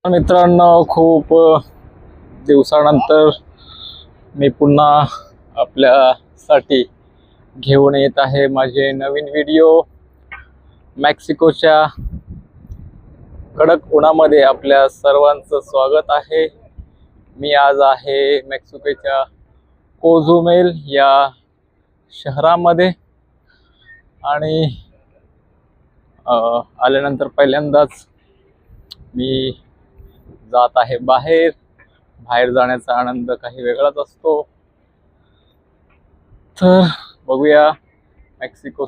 मित्रांनो, खूप दिवसानंतर मी पुन्हा आपल्यासाठी घेऊन येत आहे माझे नवीन व्हिडिओ। मेक्सिकोच्या कडक उन्हामध्ये आपल्या सर्वांचं स्वागत आहे। मी आज आहे मेक्सिकोच्या कोझुमेल या शहरामध्ये आणि आल्यानंतर पहिल्यांदाच मी जात आहे बाहेर जाण्याचा आनंद काही वेगळाच असतो। तर बघूया मेक्सिको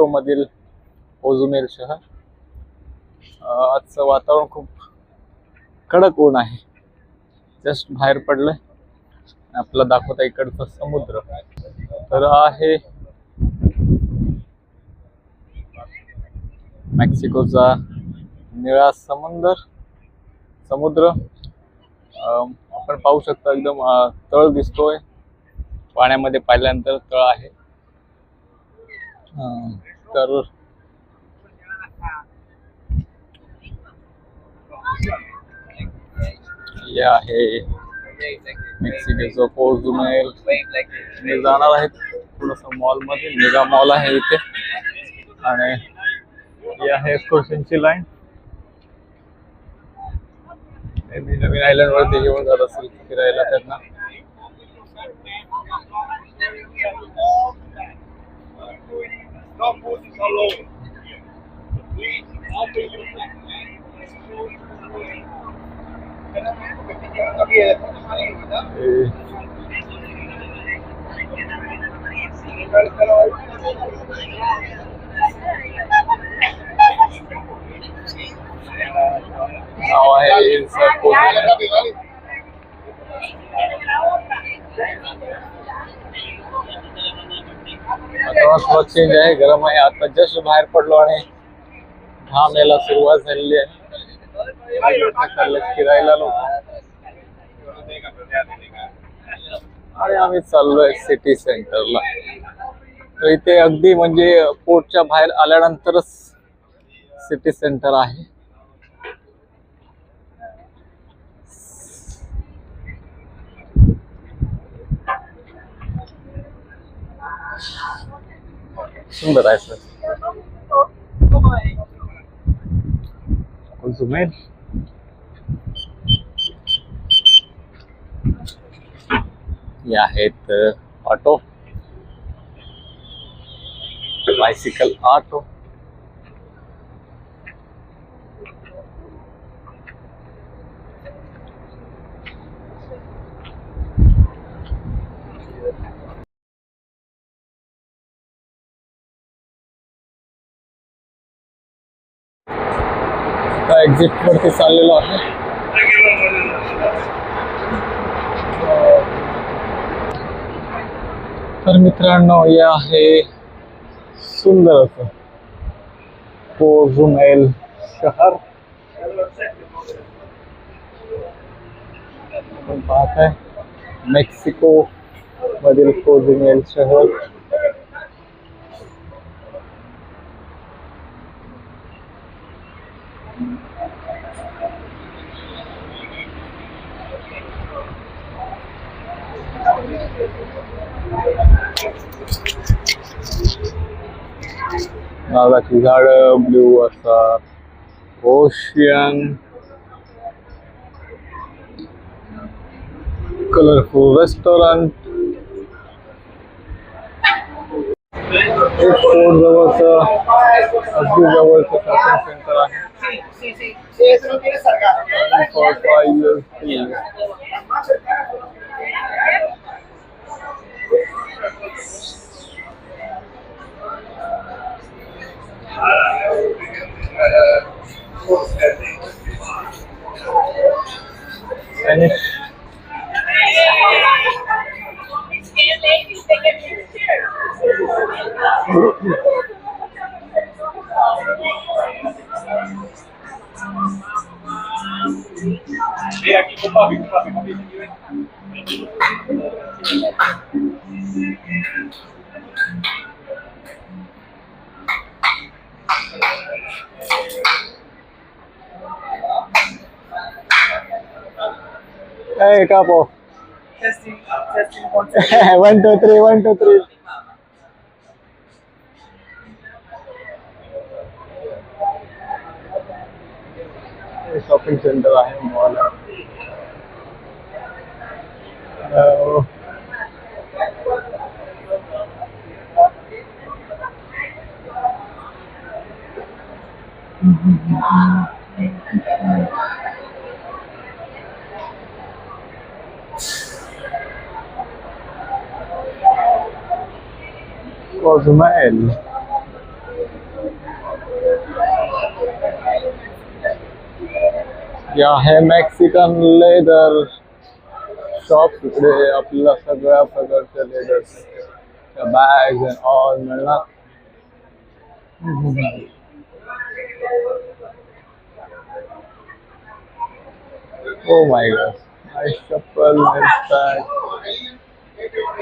मधील कोझुमेल शहर। आजचं वातावरण खूप कडक ऊन आहे। जस्ट बाहेर पडलं आपला दाखवता इकडचं समुद्र तर आहे मेक्सिकोचा निळा समुद्र। आपण पाहू शकता एकदम तळ दिसतोय पाण्यामध्ये, पाहिल्यानंतर तळ आहे। तर हे आहे मेक्सिकोचं कोझुमेल। मी जाणार आहे थोडस मॉल मध्ये, मेगा मॉल आहे इथे आणि ही आहे स्कोशियनची लाईन। नवीन आयलंड वरती घेऊन जात असेल फिरायला त्यांना। नाव आहे वातावरण चेंज आहे, गरम आहे। आता जस्ट बाहेर पडलो आणि घाम यायला सुरुवात झालेली आहे। फिरायला लोक आणि आम्ही चाललोय सिटी सेंटरला। तर इथे अगदी म्हणजे पोर्टच्या बाहेर आल्यानंतरच सिटी सेंटर आहे। सुंदर आहे सर कोझुमेल। हे आहेत ऑटो, बायसिकल ऑटो। एक्झिट वरती चाललेलो आहे। तर मित्रांनो, हे आहे सुंदर असं कोझुमेल शहर। आपण पाहताय मेक्सिको मधील कोझुमेल शहर। नारळाची झाड, ब्ल्यू असा ओशियन, कलरफुल रेस्टॉरंट। एक फोर्ट जवळचं अगदी जवळचं शॉपिंग सेंटर आहे। Hey, capo. Testing, testing, one, 1 2 3 1 2 3. Shopping centre आहे मॉल Cozumel. या आहे मेक्सिकन लेदर शॉप. इकडे आपल्याला सगळ्या प्रकारच्या लेदर्स बॅग्स अँड ऑल मिळणार. ओ माय गॉड, नाईस चप्पल, nice bag.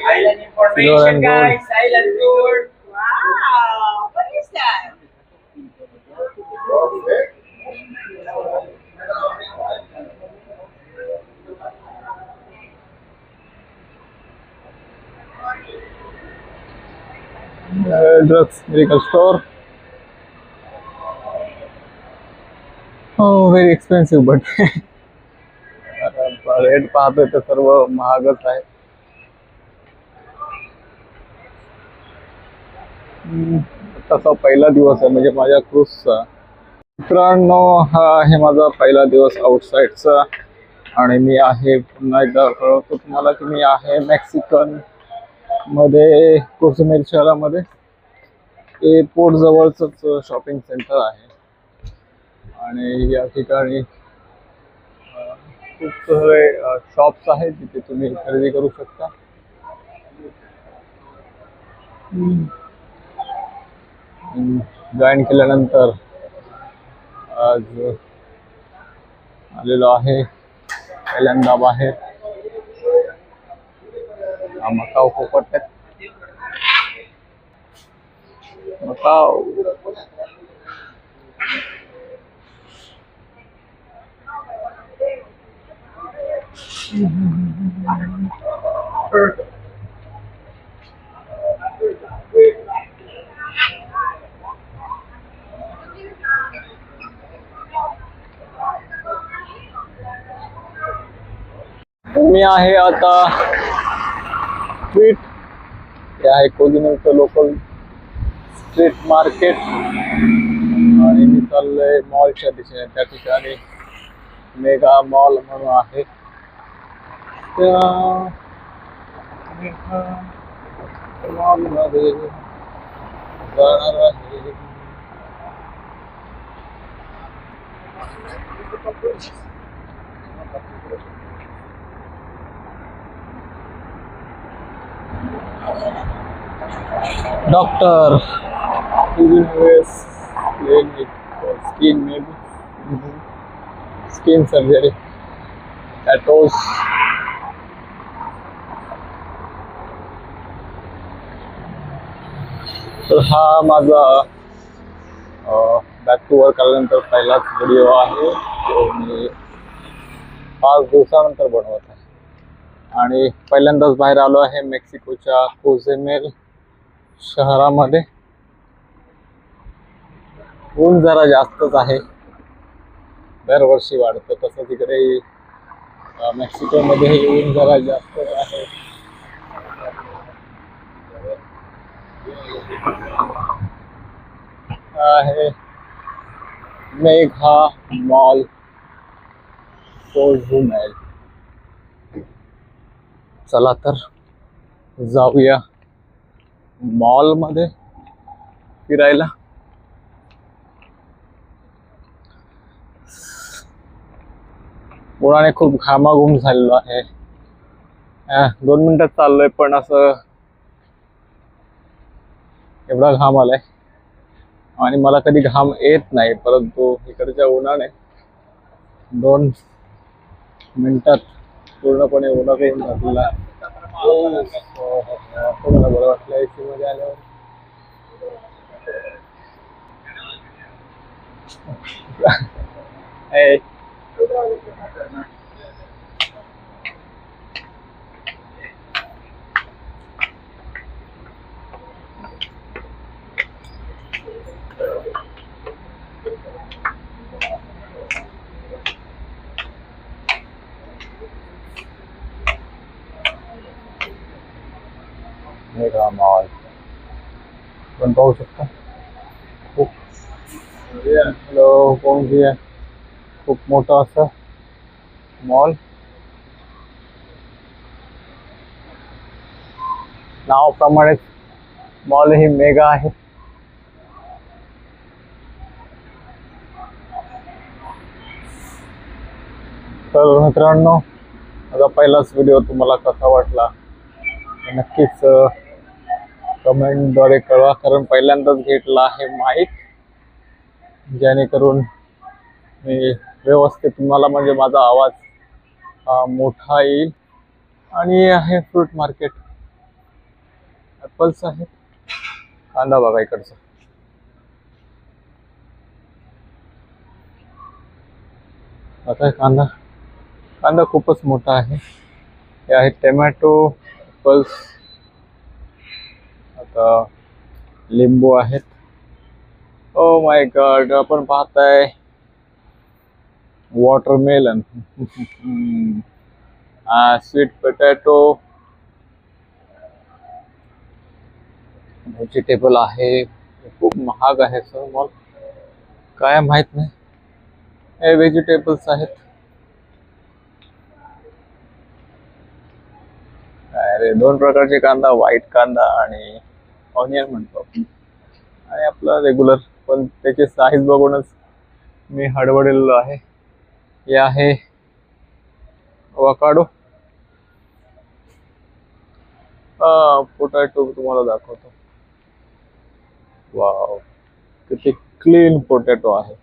Island information, guys. Island tour. Wow. What is that? Drugs medical store. Oh, very expensive, but rate पाहतोय तर सर्व महागच आहे. तसा पहिला दिवस आहे म्हणजे माझ्या क्रूजचा. मित्रांनो, हा आहे माझा पहिला दिवस आउटसाइडचा आणि मी आहे पुन्हा एकदा कळवतो तुम्हाला की मी आहे मेक्सिकन मध्ये कोझुमेल शहरामध्ये. एअरपोर्ट जवळच शॉपिंग सेंटर आहे आणि या ठिकाणी खूप सारे शॉप्स आहेत जिथे तुम्ही खरेदी करू शकता. जॉईन केल्यानंतर आज आलेलो आहे पहिल्यांदा बाहेर. मकाव पोपट मकाव. मी आहे आता स्ट्रीट. हे आहे कोझुमेलचं लोकल स्ट्रीट मार्केट आणि मी चाललोय मॉलच्या दिशेने. त्या ठिकाणी मेगा मॉल म्हणून आहे. त्या मॉलमध्ये जाणार आहे. Doctor, skin maybe, skin surgery, tattoos. तर हा माझा बॅक टू वर्क आल्यानंतर पहिलाच व्हिडिओ आहे तो मी 5 दिवसानंतर बनवत आहे आणि पहिल्यांदाच बाहेर आलो आहे मेक्सिकोच्या कोझुमेल शहरामध्ये. ऊन जरा जास्तच आहे, दरवर्षी वाढतं तसं तिकडे मेक्सिको मध्ये ऊन जरा जास्तच आहे. आहे मेगा मॉल कोझुमेल. चला तर जाऊया मॉल मध्ये फिरायला. उन्हाने खूप घामाघूम झालेलो आहे. 2 मिनिटात चाललोय पण असं एवढा घाम आलाय आणि मला कधी घाम येत नाही, परंतु इकडच्या उन्हाने 2 मिनिटात पूर्णपणे उन्हात येऊन घातलेला आहे. मला बरं वाटलं एसी मध्ये आल्यावर. मेगा मॉल पण पाहू शकता खूप हॅलो कोण जी आहे खूप मोठा असं मॉल नावाप्रमाणेच मॉल ही मेगा आहे. तर मित्रांनो माझा पहिलाच व्हिडिओ तुम्हाला कसा वाटला हे नक्कीच कमेंटद्वारे कळवा, कारण पहिल्यांदाच घेतला आहे माईक, जेणेकरून मी व्यवस्थित तुम्हाला म्हणजे माझा आवाज मोठा येईल. आणि हे आहे फ्रूट मार्केट, ॲपल्स आहे, कांदा बघा इकडचा आता कांदा कांदा खूपच मोठा आहे. हे आहे टोमॅटो, ॲपल्स, आता लिंबू आहेत. ओ माय गॉड, आपण पाहताय वॉटरमेलन, स्वीट पोटॅटो, व्हेजिटेबल आहे. खूप महाग आहे सर मॉल, काय माहित नाही. हे व्हेजिटेबल्स आहेत. अरे दोन प्रकारचे कांदा, व्हाईट कांदा आणि ऑनियन म्हणतो आपण, आणि आपला रेग्युलर, पण त्याची साईज बघूनच मी हडबडलेलो आहे. हे आहे अवोकाडो, पोटॅटो तुम्हाला दाखवतो. वाव, किती क्लीन पोटॅटो आहे.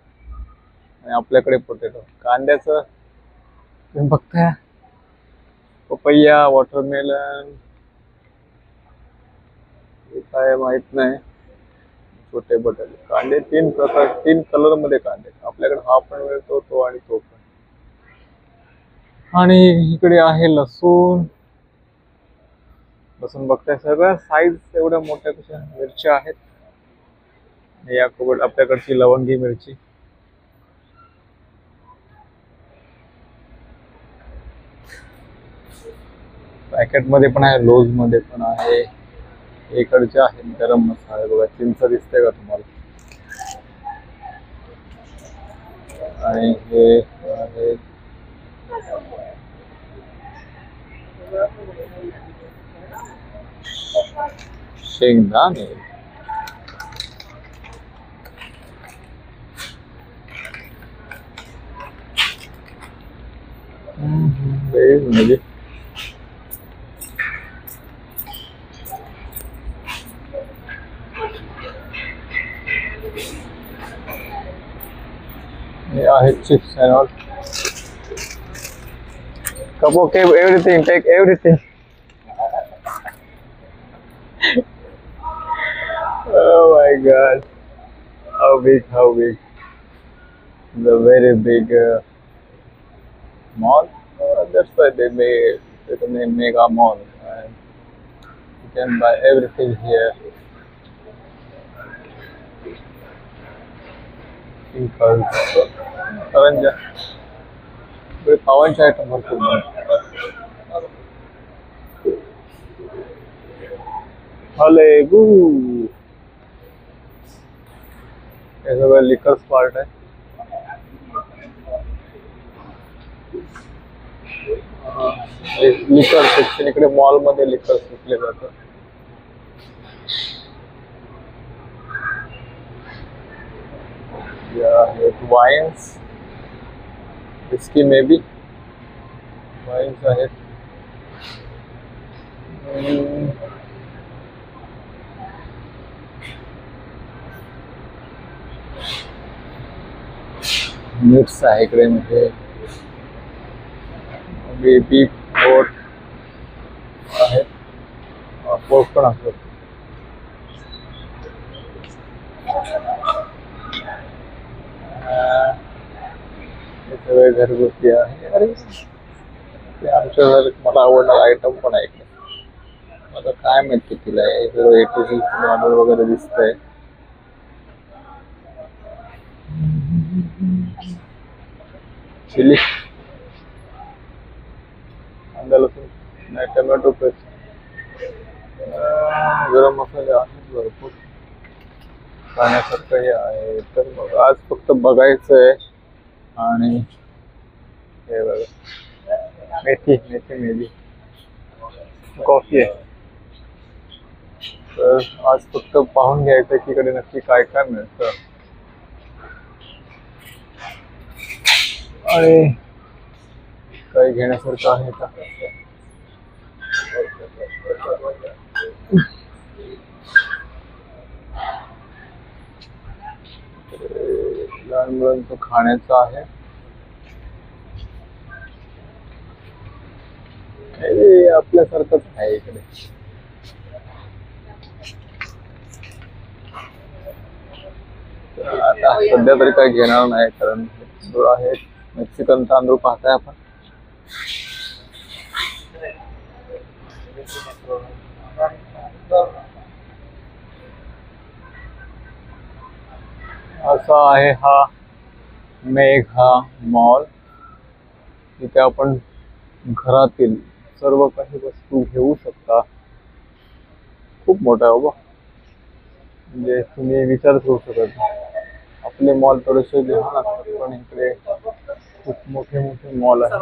आणि आपल्याकडे पोटॅटो, कांद्याचं तुम्ही बघताय, पपैया, वॉटरमेलन, काय माहित नाही. छोटे बटाटे, कांदे तीन प्रकार, तीन कलर मध्ये कांदे आपल्याकडे, हा पण मिळतो तो आणि तो पण. आणि इकडे आहे लसूण, लसूण बघताय, सगळ्या साईज एवढ्या मोठ्या कशा. मिरच्या आहेत, या आपल्याकडची लवंगी मिरची. पॅकेट मध्ये पण आहे, लोज मध्ये पण आहे. इकडचे आहेत गरम मसाले बघा, चिंच दिसते का तुम्हाला. आणि हे आहे शेंगदाणे. म्हणजे हे आहे chips and all. Cup okay, everything, take everything. Oh my God, how big, how big, the very big mall. That's why they made the name Mega Mall, and you can buy everything here. Pickles, करंजा, पावांचे item भरपूर मिळतात. हले गू, हे सगळं liquors part आहे. लिकर section इकडे मॉल मध्ये लिकर्स विकले जातात. Wines, whisky, may be wines आहेत. मिक्स आहे इकडे, म्हणजे बेबी पोट आहे, पोट पण असतो. हे सगळे घरगुती आहे. अरे ते आमच्या मला आवडणारा आयटम पण आहे इकडे. आता काय माहिती कितीला आहे, सगळं A to Z मॉडेल वगैरे दिसतंय. चिली, कांदा, लसूण, नाही टोमॅटो पेस्ट, गरम मसाले आहेत भरपूर, खाण्यासारखंही आहे. तर मग आज फक्त बघायचंय. आणि हे बघा, मेथी मेथी मेथी कॉफी आहे. तर आज फक्त पाहून घ्यायचं की इकडे नक्की काय काय मिळतं आणि काही घेण्यासारखं आहे का. लहान मुलांचं खाण्याचं आहे. हे आपल्यासारखंच आहे इकडे. आता सध्या तरी काही घेणार नाही, कारण तांदूळ आहे, मेक्सिकन तांदूळ पाहताय आपण. असा आहे हा मेघा मॉल. इथे आपण घरातील सर्व काही वस्तू घेऊ शकता. खूप मोठा आहे बाबा, म्हणजे तुम्ही विचार करू शकत नाही. आपले मॉल थोडेसे लहान असतात, पण इकडे खूप मोठे मोठे मॉल आहेत.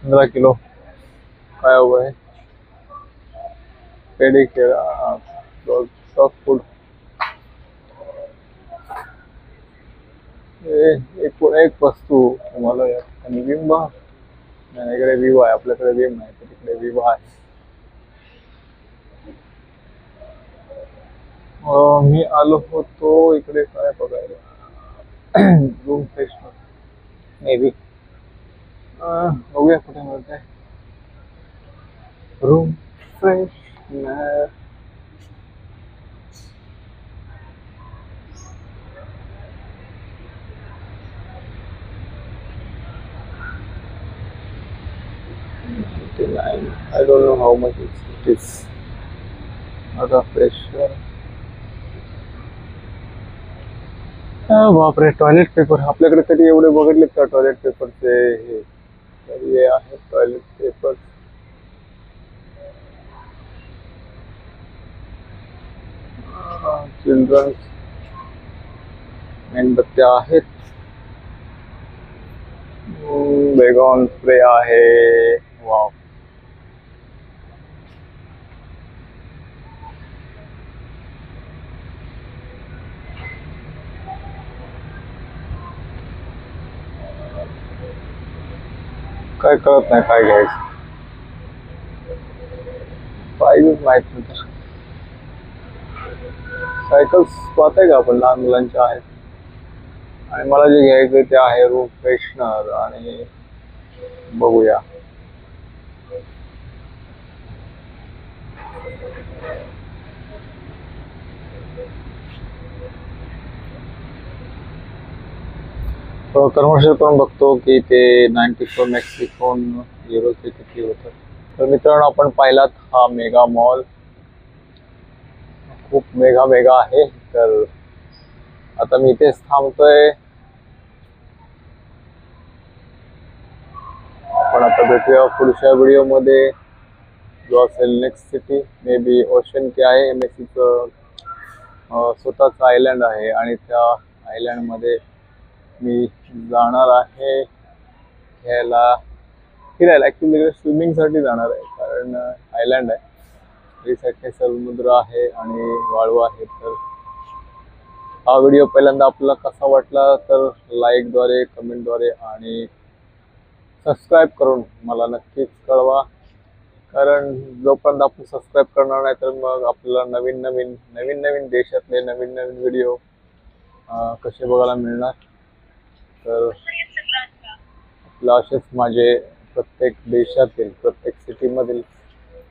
15 किलो काय हवं आहे. पेडिक्युअर, सॉफ्ट फूड, एक वस्तू तुम्हाला आणि विम नाही, इकडे विवो आहे. आपल्याकडे विम नाही, तर तिकडे विवो आहे. मी आलो होतो इकडे काय बघायला, रूम फ्रेशनर मे बी. बघूया कुठे मिळत आहे room freshener. I don't know how much it is. आता फ्रेश. बापरे, टॉयलेट पेपर आपल्याकडे कधी एवढे बघितले का टॉयलेट पेपरचे. हे आहेत टॉयलेट पेपर. चिल्ड्रन्स मेणबत्त्या आहेत. बेगॉन स्प्रे आहे. वाव, काय कळत नाही काय घ्यायचं. प्राइस माहित नाही. तर सायकल्स पाहताय का आपण, लहान मुलांच्या आहेत. आणि मला जे घ्यायचं ते आहे रूम फ्रेशनर. आणि बघूया. कन्व्हर्शन करून बघतो की ते 94 मेक्सिकन युरोचे किती होतं. तर मित्रांनो, आपण पाहिलात हा मेगा मॉल. खूप मेगा मेगा आहे. तर आता मी इथेच थांबतोय. आपण आता भेटूया पुढच्या व्हिडिओमध्ये, जो असेल next city maybe ocean के आहे. एमएससीचं स्वतःच आयलँड आहे आणि त्या आयलँडमध्ये मी जाणार आहे फिरायला. ॲक्च्युली स्विमिंगसाठी जाणार आहे, कारण आयलँड आहे. या साईडने समुद्र आहे आणि वाळू आहे. तर हा व्हिडिओ पहिल्यांदा आपल्याला कसा वाटला तर लाईकद्वारे, कमेंटद्वारे आणि सबस्क्राईब करून मला नक्कीच कळवा. कारण जोपर्यंत आपण सबस्क्राईब करणार नाही तर मग आपल्याला नवीन नवीन देशातले नवीन व्हिडिओ कसे बघायला मिळणार. तर आपलं असेच माझे प्रत्येक देशातील प्रत्येक सिटीमधील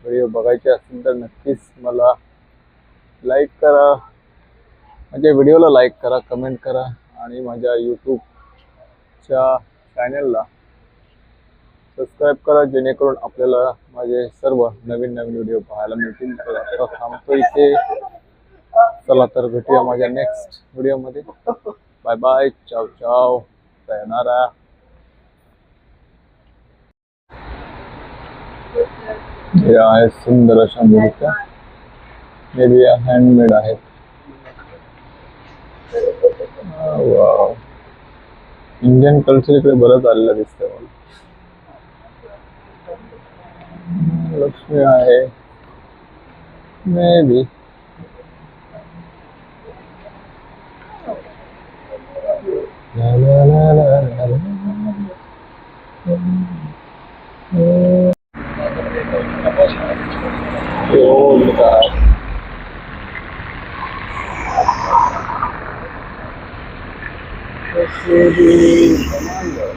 व्हिडिओ बघायचे असतील तर नक्कीच मला लाईक करा. माझ्या व्हिडिओला लाईक करा, कमेंट करा आणि माझ्या यूट्यूबच्या चॅनलला सबस्क्राईब करा, जेणेकरून आपल्याला माझे सर्व नवीन व्हिडिओ पाहायला मिळतील. तर आता थांबतो इथे. चला तर भेटूया माझ्या नेक्स्ट व्हिडिओमध्ये. बाय बाय, चाव चाव, sayonara. या आहेत सुंदर अशा मूर्त्या. मे बी या हँडमेड आहेत. वाव, इंडियन कल्चर इकडे बरंच आलेलं दिसतंय मला. लक्ष्मी आहे मे बी. ला ला ला ला ला ला. Oh, look at that. That's really phenomenal.